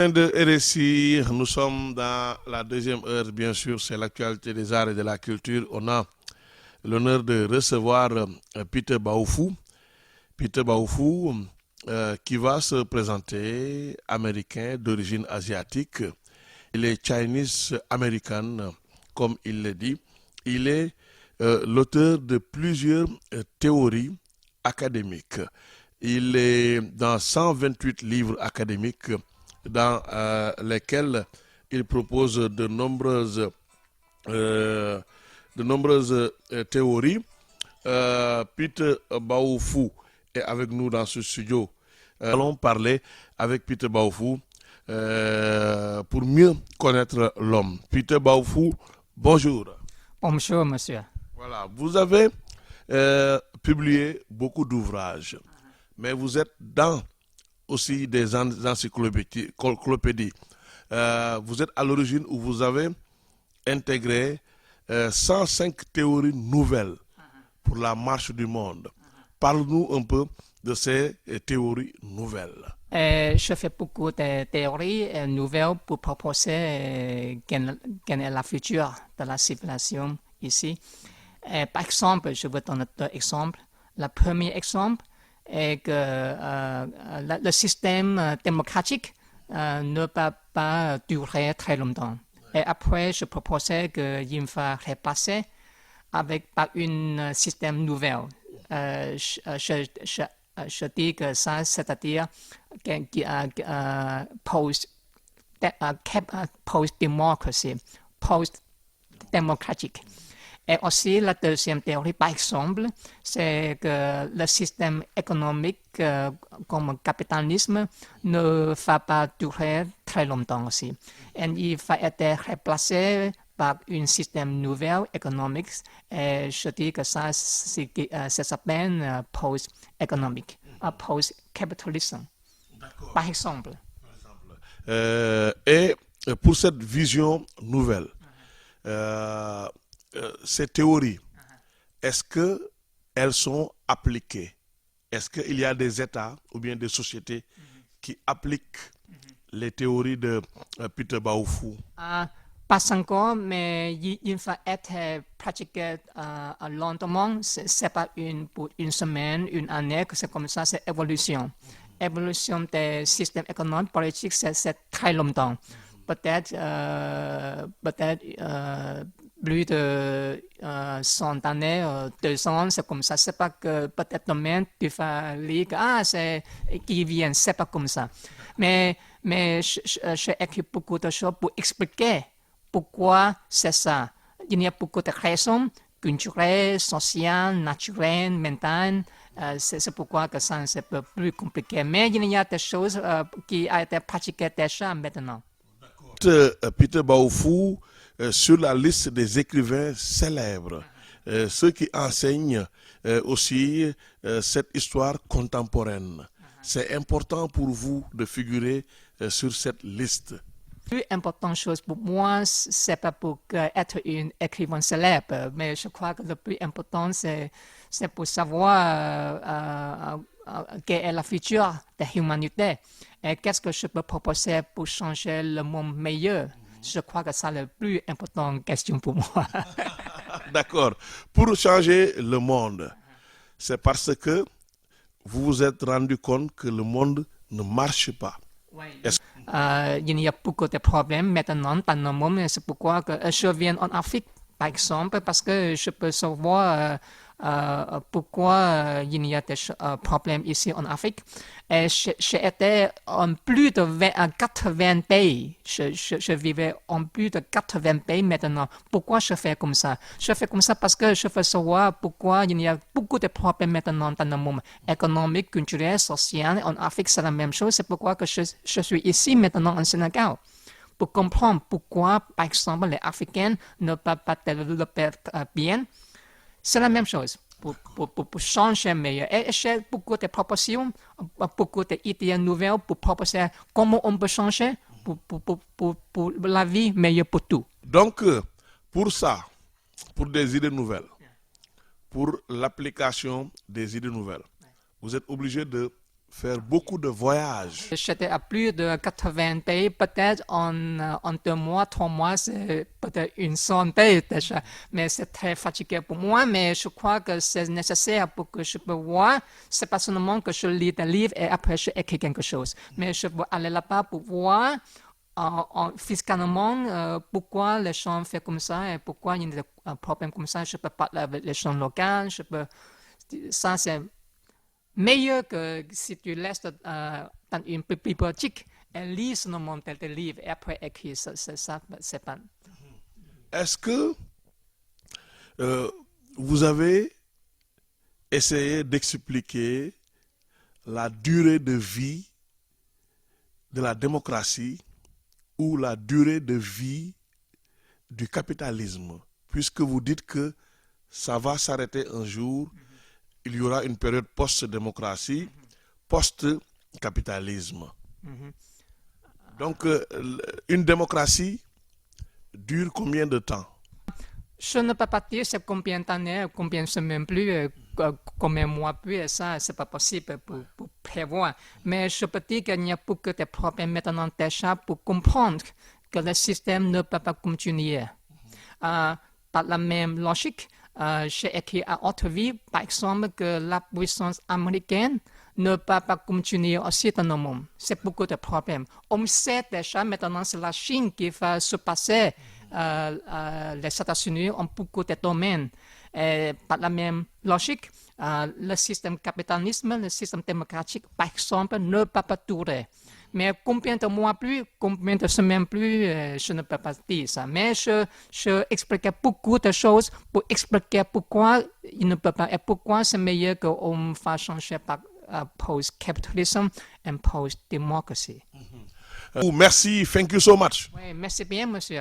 De RSI, nous sommes dans la deuxième heure, bien sûr, c'est l'actualité des arts et de la culture. On a l'honneur de recevoir Peter Baoufou. Peter Baoufou, qui va se présenter américain d'origine asiatique. Il est Chinese American, comme il le dit. Il est l'auteur de plusieurs théories académiques. Il est dans 128 livres académiques dans lesquels il propose de nombreuses théories. Peter Baoufou est avec nous dans ce studio. Allons parler avec Peter Baoufou pour mieux connaître l'homme. Peter Baoufou, bonjour. Bonjour, monsieur. Voilà, vous avez publié beaucoup d'ouvrages, mais vous êtes dans aussi des encyclopédies. Vous êtes à l'origine où vous avez intégré 105 théories nouvelles pour la marche du monde. Parle-nous un peu de ces théories nouvelles. Je fais beaucoup de théories nouvelles pour proposer quel est la future de la civilisation ici. Par exemple, je vous donne deux exemples. Le premier exemple est que le système démocratique ne va pas durer très longtemps. Et après, je proposais qu'il va remplacer par un système nouvel. Je dis que ça, c'est-à-dire post-démocratie, post-démocratique. Et aussi, la deuxième théorie, par exemple, c'est que le système économique comme le capitalisme ne va pas durer très longtemps aussi. Et il va être remplacé par un système nouvel économique. Et je dis que ça s'appelle post-économique, post-capitalisme, par exemple. Et pour cette vision nouvelle, ces théories, est-ce qu'elles sont appliquées? Est-ce qu'il y a des États ou bien des sociétés qui appliquent les théories de Peter Baoufou? Pas encore, mais il va être pratiqué lentement. C'est pas pour une semaine, une année, que c'est comme ça, c'est évolution. Évolution des systèmes économiques, politiques, c'est très longtemps. Peut-être plus de 100 années, 200, c'est comme ça. C'est pas que peut-être demain tu vas lire c'est qui vient, c'est pas comme ça. Mais j'ai écrit beaucoup de choses pour expliquer pourquoi c'est ça. Il y a beaucoup de raisons culturelles, sociales, naturelles, mentales. C'est pourquoi que ça c'est un peu plus compliqué. Mais il y a des choses qui ont été pratiquées déjà maintenant. Peter Baoufou sur la liste des écrivains célèbres, ceux qui enseignent aussi cette histoire contemporaine. C'est important pour vous de figurer sur cette liste. La plus importante chose pour moi, c'est pas pour être un écrivain célèbre, mais je crois que le plus important, c'est pour savoir quelle est la future de l'humanité et qu'est-ce que je peux proposer pour changer le monde meilleur. Je crois que c'est la plus importante question pour moi. D'accord. Pour changer le monde, c'est parce que vous vous êtes rendu compte que le monde ne marche pas. Il y a beaucoup de problèmes maintenant dans le monde. C'est pourquoi que je viens en Afrique, par exemple, parce que je peux savoir pourquoi il y a des problèmes ici en Afrique. Et j'ai été en plus de 80 pays. Je vivais en plus de 80 pays maintenant. Pourquoi je fais comme ça? Je fais comme ça parce que je veux savoir pourquoi il y a beaucoup de problèmes maintenant dans le monde économique, culturel, social. En Afrique, c'est la même chose. C'est pourquoi que je suis ici maintenant en Sénégal. Pour comprendre pourquoi, par exemple, les Africains ne peuvent pas développer bien. C'est la même chose. Pour changer meilleur. Et j'ai beaucoup de propositions, beaucoup d'idées nouvelles pour proposer comment on peut changer pour la vie meilleure pour tout. Donc, pour ça, pour des idées nouvelles, pour l'application des idées nouvelles, vous êtes obligé de faire beaucoup de voyages. J'étais à plus de 80 pays, peut-être en 2 mois, 3 mois, c'est peut-être une centaine déjà. Mais c'est très fatigué pour moi, mais je crois que c'est nécessaire pour que je peux voir. C'est pas seulement que je lis des livres et après je écris quelque chose. Mais je veux aller là-bas pour voir fiscalement pourquoi les gens font comme ça et pourquoi il y a des problèmes comme ça. Je peux parler avec les gens locaux, ça c'est meilleur que si tu laisses dans une bibliothèque et lis seulement tes livres et après écrire. C'est pas. Est-ce que vous avez essayé d'expliquer la durée de vie de la démocratie ou la durée de vie du capitalisme, puisque vous dites que ça va s'arrêter un jour, il y aura une période post-démocratie, post-capitalisme. Donc, une démocratie dure combien de temps? Je ne peux pas dire c'est combien d'années, combien de semaines plus, combien de mois plus, ça, c'est pas possible pour prévoir. Mais je peux dire qu'il y a beaucoup de problèmes maintenant déjà pour comprendre que le système ne peut pas continuer. Par la même logique, j'ai écrit à autre vie, par exemple, que la puissance américaine ne peut pas continuer aussi dans le monde. C'est beaucoup de problèmes. On sait déjà maintenant c'est la Chine qui va se passer les États-Unis en beaucoup de domaines. Et par la même logique, le système capitalisme, le système démocratique, par exemple, ne peut pas durer. Mais combien de mois plus, combien de semaines plus, je ne peux pas dire ça. Mais je expliquais beaucoup de choses pour expliquer pourquoi il ne peut pas et pourquoi c'est meilleur qu'on fasse changer par post-capitalism and post-democracy. Merci, thank you so much. Oui, merci bien, monsieur.